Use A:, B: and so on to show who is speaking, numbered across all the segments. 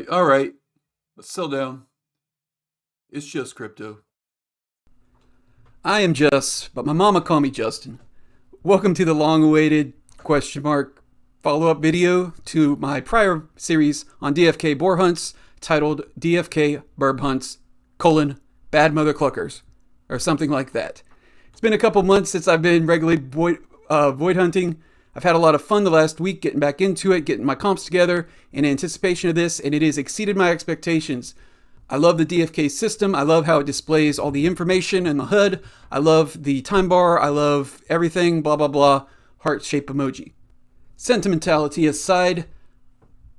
A: All right. Let's settle down. It's just crypto. I am Just, but my mama call me Justin. Welcome to the long-awaited question mark follow-up video to my prior series on DFK boar hunts titled DFK Birb Hunts, Bad Mother Cluckers, or something like that. It's been a couple months since I've been regularly void hunting. I've had a lot of fun the last week getting back into it, getting my comps together in anticipation of this, and it has exceeded my expectations. I love the DFK system. I love how it displays all the information in the HUD. I love the time bar. I love everything, blah, blah, blah, heart-shaped emoji. Sentimentality aside,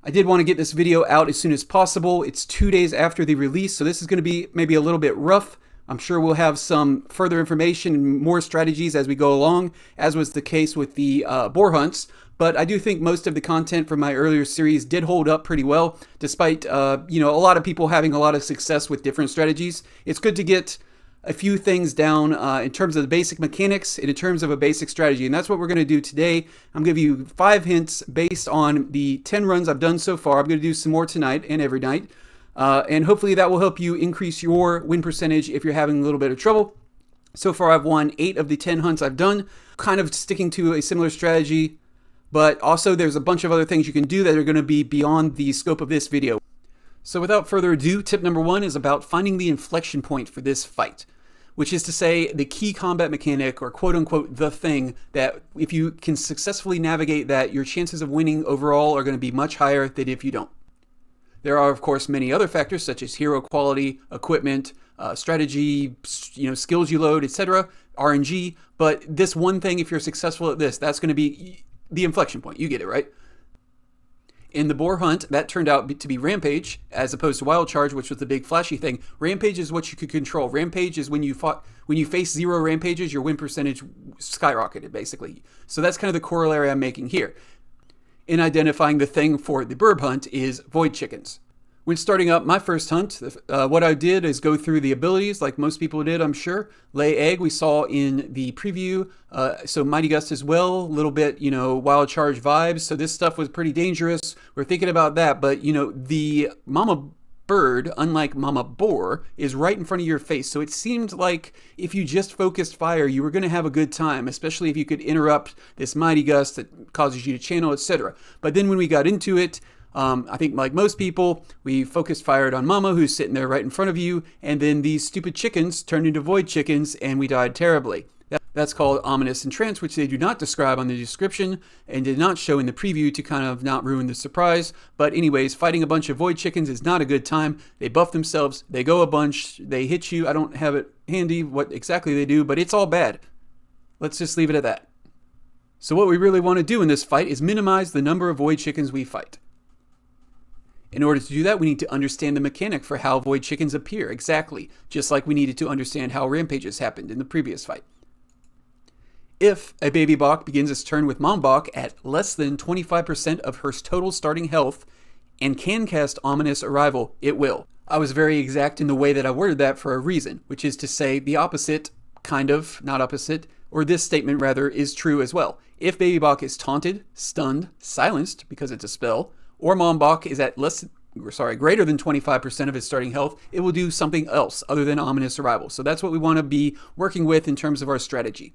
A: I did want to get this video out as soon as possible. It's 2 days after the release, so this is going to be maybe a little bit rough. I'm sure we'll have some further information and more strategies as we go along, as was the case with the boar hunts. But I do think most of the content from my earlier series did hold up pretty well, despite a lot of people having a lot of success with different strategies. It's good to get a few things down in terms of the basic mechanics and in terms of a basic strategy. And that's what we're going to do today. I'm going to give you 5 hints based on the 10 runs I've done so far. I'm going to do some more tonight and every night. And hopefully that will help you increase your win percentage if you're having a little bit of trouble. So far, I've won 8 of the 10 hunts I've done, kind of sticking to a similar strategy. But also there's a bunch of other things you can do that are going to be beyond the scope of this video. So without further ado, tip number 1 is about finding the inflection point for this fight, which is to say the key combat mechanic, or quote unquote the thing, that if you can successfully navigate that, your chances of winning overall are going to be much higher than if you don't. There are, of course, many other factors such as hero quality, equipment, strategy, skills you load, etc., RNG. But this one thing, if you're successful at this, that's going to be the inflection point. You get it, right? In the boar hunt, that turned out to be Rampage, as opposed to Wild Charge, which was the big flashy thing. Rampage is what you could control. Rampage is when you face 0 rampages, your win percentage skyrocketed, basically. So that's kind of the corollary I'm making here. In identifying the thing for the Birb hunt is void chickens. When starting up my first hunt, what I did is go through the abilities like most people did, I'm sure. Lay egg, we saw in the preview. So Mighty Gust as well, a little bit, Wild Charge vibes. So this stuff was pretty dangerous. We're thinking about that. But, the mama bird, unlike mama boar, is right in front of your face. So it seemed like if you just focused fire, you were going to have a good time, especially if you could interrupt this Mighty Gust that causes you to channel, etc. But then when we got into it, I think like most people, we focused fired on mama, who's sitting there right in front of you, and then these stupid chickens turned into void chickens, and we died terribly. That's called ominous and trance, which they do not describe on the description and did not show in the preview to kind of not ruin the surprise. But anyways, fighting a bunch of void chickens is not a good time. They buff themselves, they go a bunch, they hit you. I don't have it handy what exactly they do, but it's all bad. Let's just leave it at that. So what we really want to do in this fight is minimize the number of void chickens we fight. In order to do that, we need to understand the mechanic for how void chickens appear exactly, just like we needed to understand how rampages happened in the previous fight. If a baby bok begins its turn with mom bok at less than 25% of her total starting health and can cast Ominous Arrival, it will. I was very exact in the way that I worded that for a reason, which is to say the opposite, kind of, not opposite, or this statement rather, is true as well. If baby bok is taunted, stunned, silenced because it's a spell, or mom bok is at greater than 25% of its starting health, it will do something else other than Ominous Arrival. So that's what we want to be working with in terms of our strategy.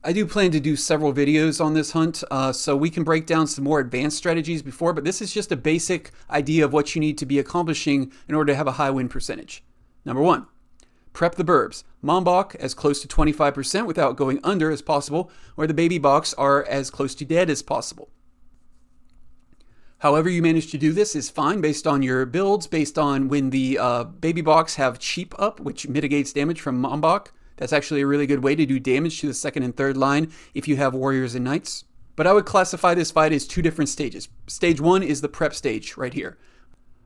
A: I do plan to do several videos on this hunt, so we can break down some more advanced strategies before, but this is just a basic idea of what you need to be accomplishing in order to have a high win percentage. Number 1, prep the burbs. Mom bok as close to 25% without going under as possible, where the baby boks are as close to dead as possible. However you manage to do this is fine based on your builds, based on when the baby boks have cheap up, which mitigates damage from mom bok. That's actually a really good way to do damage to the second and third line if you have warriors and knights. But I would classify this fight as 2 different stages. Stage 1 is the prep stage right here.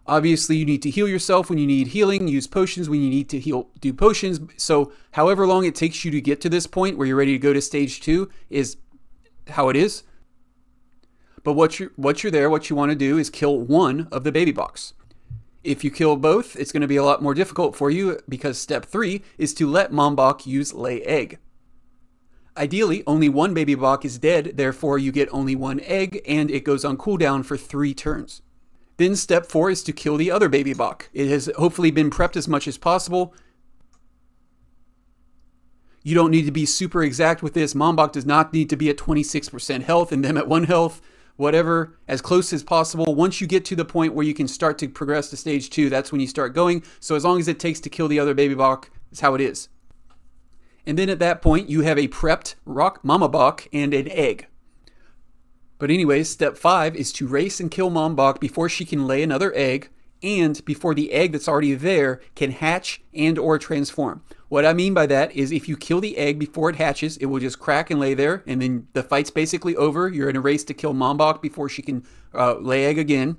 A: Obviously, you need to heal yourself when you need healing, use potions when you need to heal, do potions. So however long it takes you to get to this point where you're ready to go to stage 2 is how it is. But what you want to do is kill one of the baby boks. If you kill both, it's going to be a lot more difficult for you because step 3 is to let mom bok use lay egg. Ideally, only one baby bok is dead, therefore you get only one egg, and it goes on cooldown for 3 turns. Then step 4 is to kill the other baby bok. It has hopefully been prepped as much as possible. You don't need to be super exact with this. Mom bok does not need to be at 26% health and them at 1 health. Whatever, as close as possible. Once you get to the point where you can start to progress to stage 2, that's when you start going. So as long as it takes to kill the other baby bok, that's how it is. And then at that point, you have a prepped rock mama bok and an egg. But anyways, step 5 is to race and kill mom bok before she can lay another egg and before the egg that's already there can hatch and or transform. What I mean by that is if you kill the egg before it hatches, it will just crack and lay there, and then the fight's basically over. You're in a race to kill mom bok before she can lay egg again.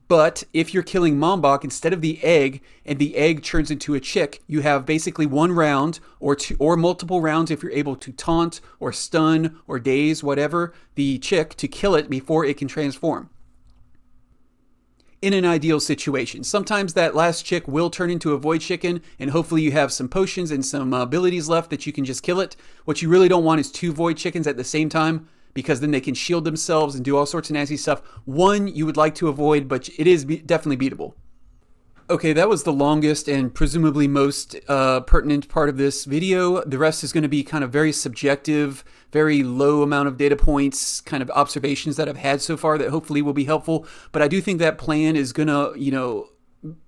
A: But if you're killing mom bok instead of the egg, and the egg turns into a chick, you have basically 1 round or 2 or multiple rounds if you're able to taunt or stun or daze, whatever, the chick to kill it before it can transform. In an ideal situation. Sometimes that last chick will turn into a void chicken, and hopefully you have some potions and some abilities left that you can just kill it. What you really don't want is 2 void chickens at the same time, because then they can shield themselves and do all sorts of nasty stuff. 1 you would like to avoid, but it is definitely beatable. Okay, that was the longest and presumably most pertinent part of this video. The rest is going to be kind of very subjective, very low amount of data points, kind of observations that I've had so far that hopefully will be helpful. But I do think that plan is going to,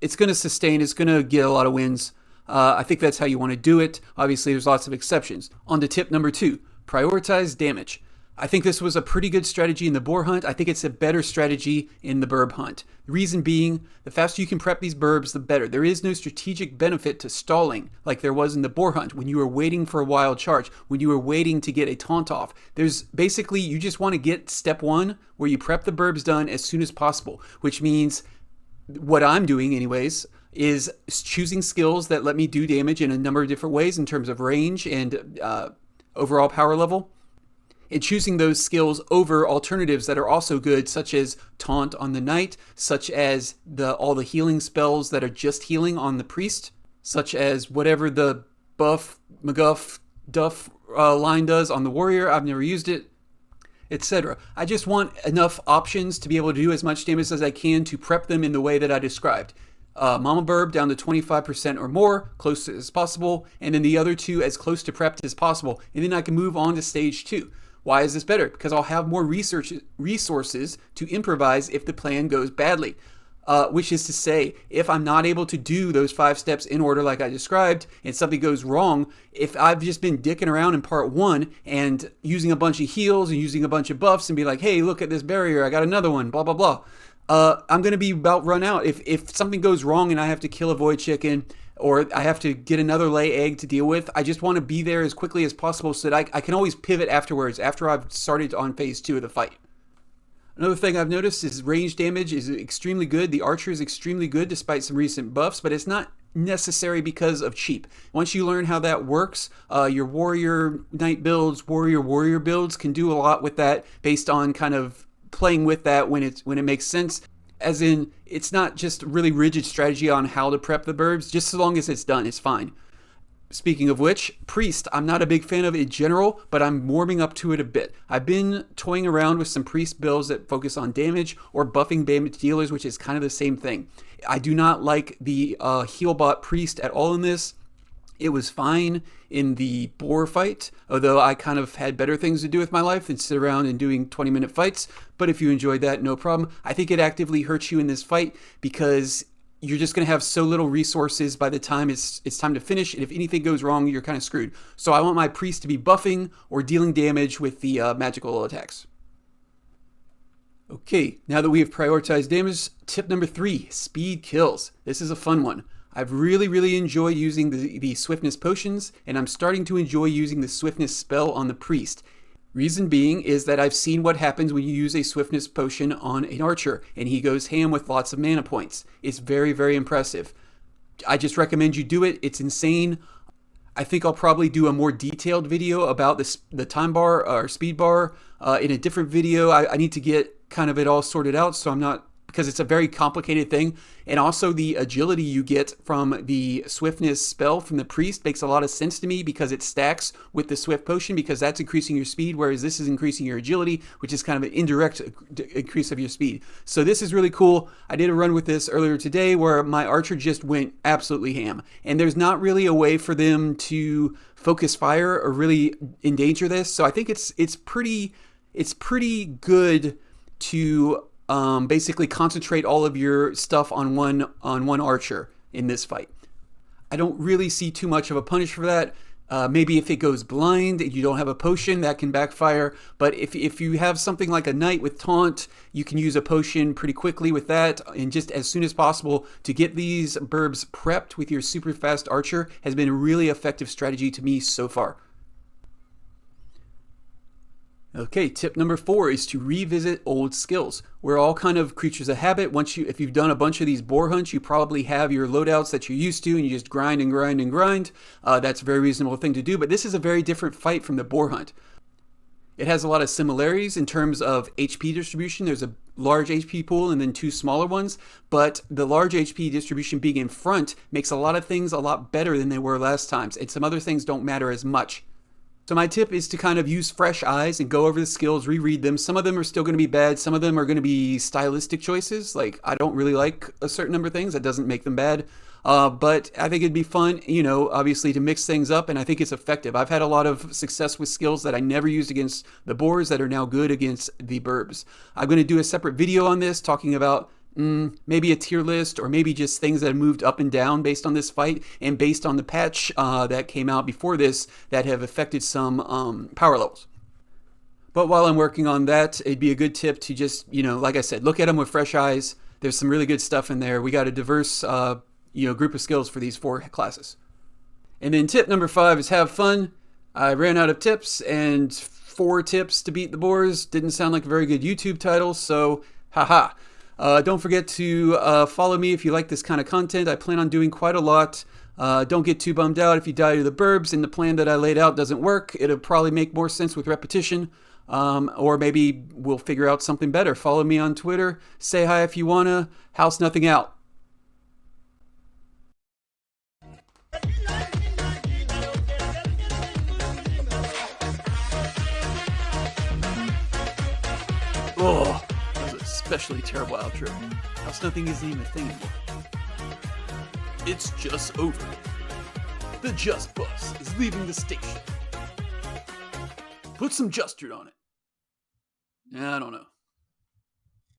A: it's going to sustain, it's going to get a lot of wins. I think that's how you want to do it. Obviously, there's lots of exceptions. On to tip number 2, prioritize damage. I think this was a pretty good strategy in the boar hunt. I think it's a better strategy in the burb hunt. The reason being, the faster you can prep these burbs, the better. There is no strategic benefit to stalling like there was in the boar hunt when you were waiting for a wild charge, when you were waiting to get a taunt off. There's basically, you just want to get step 1 where you prep the burbs done as soon as possible, which means what I'm doing anyways is choosing skills that let me do damage in a number of different ways in terms of range and overall power level. And choosing those skills over alternatives that are also good, such as Taunt on the Knight, such as all the healing spells that are just healing on the Priest, such as whatever the buff, McGuff, Duff line does on the Warrior. I've never used it, etc. I just want enough options to be able to do as much damage as I can to prep them in the way that I described. Mama Birb down to 25% or more, close as possible, and then the other 2 as close to prepped as possible. And then I can move on to stage 2. Why is this better? Because I'll have more resources to improvise if the plan goes badly. Which is to say, if I'm not able to do those 5 steps in order like I described, and something goes wrong, if I've just been dicking around in part 1 and using a bunch of heals and using a bunch of buffs and be like, hey, look at this barrier, I got another one, blah, blah, blah. I'm going to be about run out. If something goes wrong and I have to kill a void chicken, or I have to get another lay egg to deal with, I just want to be there as quickly as possible so that I can always pivot afterwards, after I've started on phase 2 of the fight. Another thing I've noticed is range damage is extremely good. The archer is extremely good despite some recent buffs, but it's not necessary because of cheap. Once you learn how that works, your warrior knight builds, warrior builds can do a lot with that based on kind of playing with that when it makes sense. As in, it's not just a really rigid strategy on how to prep the burbs. Just so long as it's done, it's fine. Speaking of which, Priest, I'm not a big fan of in general, but I'm warming up to it a bit. I've been toying around with some Priest builds that focus on damage or buffing damage dealers, which is kind of the same thing. I do not like the Healbot Priest at all in this. It was fine in the boar fight, although I kind of had better things to do with my life than sit around and doing 20-minute fights. But if you enjoyed that, no problem. I think it actively hurts you in this fight because you're just going to have so little resources by the time it's time to finish. And if anything goes wrong, you're kind of screwed. So I want my priest to be buffing or dealing damage with the magical attacks. Okay, now that we have prioritized damage, tip number 3, speed kills. This is a fun one. I've really enjoyed using the swiftness potions, and I'm starting to enjoy using the swiftness spell on the priest. Reason being is that I've seen what happens when you use a swiftness potion on an archer, and he goes ham with lots of mana points. It's very impressive. I just recommend you do it. It's insane. I think I'll probably do a more detailed video about the time bar or speed bar in a different video. I need to get kind of it all sorted out, so I'm not because it's a very complicated thing. And also the agility you get from the swiftness spell from the priest makes a lot of sense to me, because it stacks with the swift potion, because that's increasing your speed, whereas this is increasing your agility, which is kind of an indirect increase of your speed. So this is really cool. I did a run with this earlier today where my archer just went absolutely ham, and there's not really a way for them to focus fire or really endanger this. So I think it's pretty good to basically concentrate all of your stuff on one archer in this fight. I don't really see too much of a punish for that. Maybe if it goes blind and you don't have a potion, that can backfire. But if you have something like a knight with taunt, you can use a potion pretty quickly with that, and just as soon as possible to get these burbs prepped with your super fast archer has been a really effective strategy to me so far. Okay, tip number 4 is to revisit old skills. We're all kind of creatures of habit. If you've done a bunch of these boar hunts, you probably have your loadouts that you're used to, and you just grind and grind and grind. That's a very reasonable thing to do, but this is a very different fight from the boar hunt. It has a lot of similarities in terms of HP distribution. There's a large HP pool and then 2 smaller ones, but the large HP distribution being in front makes a lot of things a lot better than they were last times, and some other things don't matter as much. So my tip is to kind of use fresh eyes and go over the skills, reread them. Some of them are still going to be bad. Some of them are going to be stylistic choices. Like, I don't really like a certain number of things. That doesn't make them bad. But I think it'd be fun, obviously to mix things up, and I think it's effective. I've had a lot of success with skills that I never used against the boars that are now good against the burbs. I'm going to do a separate video on this, talking about maybe a tier list, or maybe just things that have moved up and down based on this fight and based on the patch that came out before this that have affected some power levels. But while I'm working on that, it'd be a good tip to just, like I said, look at them with fresh eyes. There's some really good stuff in there. We got a diverse group of skills for these 4 classes. And then tip number 5 is have fun. I ran out of tips, and 4 tips to beat the boars didn't sound like a very good YouTube title, so haha. Don't forget to follow me if you like this kind of content. I plan on doing quite a lot. Don't get too bummed out if you die to the burbs and the plan that I laid out doesn't work. It'll probably make more sense with repetition. Or maybe we'll figure out something better. Follow me on Twitter. Say hi if you wanna. House nothing out. Oh. Especially terrible outro. House nothing isn't even a thing anymore. It's just over. The Just bus is leaving the station. Put some Justard on it. I don't know.